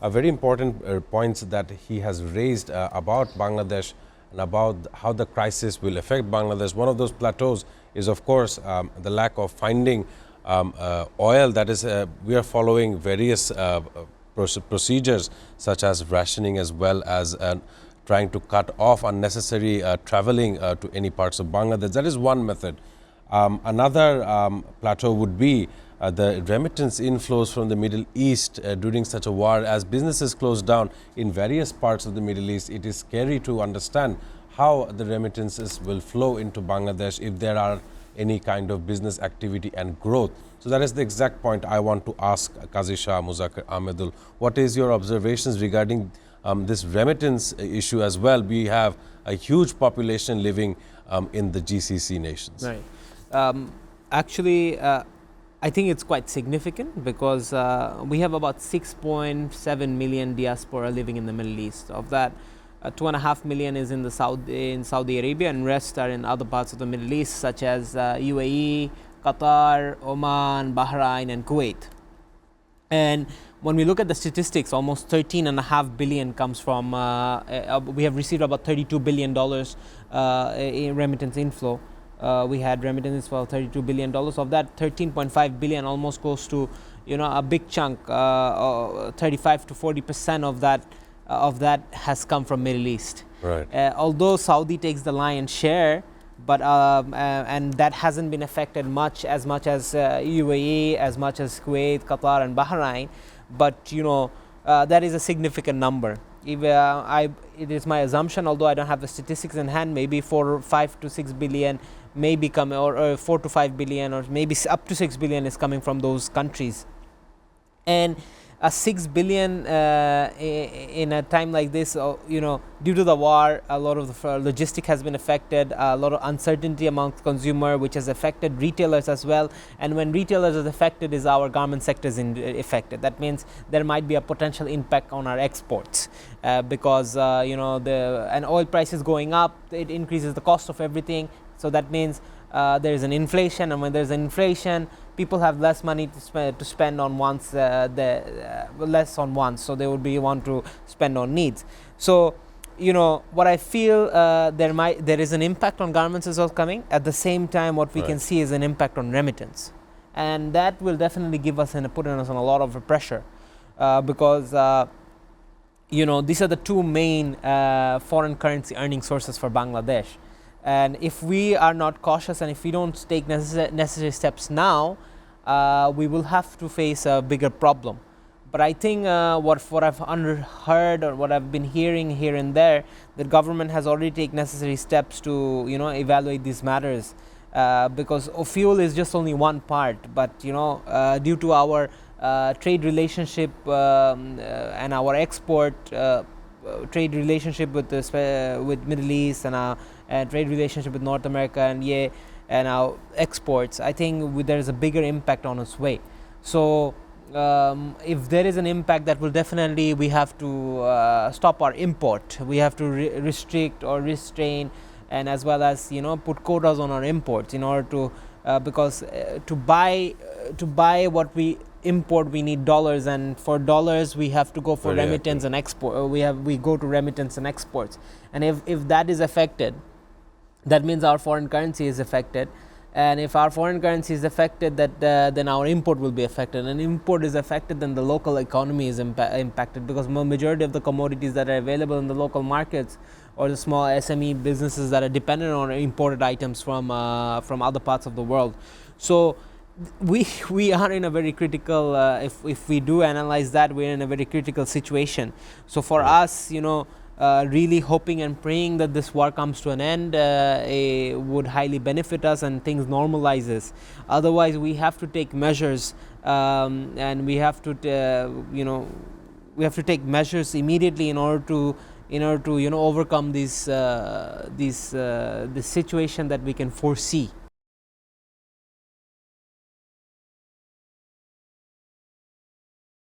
very important points that he has raised about Bangladesh and about how the crisis will affect Bangladesh. One of those plateaus is, of course, the lack of finding oil. That is, we are following various procedures such as rationing, as well as trying to cut off unnecessary traveling to any parts of Bangladesh. That is one method. Another plateau would be the remittance inflows from the Middle East during such a war. As businesses close down in various parts of the Middle East, it is scary to understand how the remittances will flow into Bangladesh if there are any kind of business activity and growth. So that is the exact point I want to ask Kazi Shah, Muzakker, Ahmedul. What is your observations regarding this remittance issue as well? We have a huge population living in the GCC nations. Right. Actually, I think it's quite significant because we have about 6.7 million diaspora living in the Middle East. Of that, 2.5 million is in Saudi Arabia, and rest are in other parts of the Middle East, such as UAE, Qatar, Oman, Bahrain, and Kuwait. And when we look at the statistics, almost 13.5 billion comes from. We have received about $32 billion in remittance inflow. We had remittances for $32 billion. Of that, 13.5 billion almost goes to, a big chunk, 35 to 40% of that has come from Middle East. Right. Although Saudi takes the lion's share, but and that hasn't been affected as much as UAE, as much as Kuwait, Qatar, and Bahrain. But that is a significant number. It is my assumption, although I don't have the statistics in hand, maybe 5 to 6 billion may be coming, or 4 to 5 billion, or maybe up to 6 billion is coming from those countries. And 6 billion in a time like this, due to the war, a lot of the logistic has been affected, a lot of uncertainty among consumer, which has affected retailers as well. And when retailers is affected, is our garment sector is affected. That means there might be a potential impact on our exports because and oil prices going up, it increases the cost of everything. So that means there is an inflation, and when there is an inflation, people have less money to spend on wants, less on wants, so they would want to spend on needs. So, what I feel there is an impact on garments is also coming. At the same time, what we can see is an impact on remittance, and that will definitely give us and put us on a lot of pressure because these are the two main foreign currency earning sources for Bangladesh. And if we are not cautious, and if we don't take necessary steps now, we will have to face a bigger problem. But I think what I've heard, or what I've been hearing here and there, the government has already taken necessary steps to evaluate these matters because fuel is just only one part. But due to our trade relationship and our export trade relationship with Middle East and trade relationship with North America and our exports, I think there is a bigger impact on its way. So if there is an impact, that will definitely, we have to stop our import. We have to restrict or restrain, and as well as put quotas on our imports in order to because to buy what we import, we need dollars, and for dollars we have to go for remittance and export. We go to remittance and exports, and if that is affected, that means our foreign currency is affected. And if our foreign currency is affected, then our import will be affected. And import is affected, then the local economy is impacted, because majority of the commodities that are available in the local markets, or the small SME businesses that are dependent on imported items from other parts of the world. So we are in a very critical, if we do analyze that, we're in a very critical situation. So for us, really hoping and praying that this war comes to an end would highly benefit us and things normalizes. Otherwise, we have to take measures, and we have to take measures immediately in order to overcome this situation that we can foresee.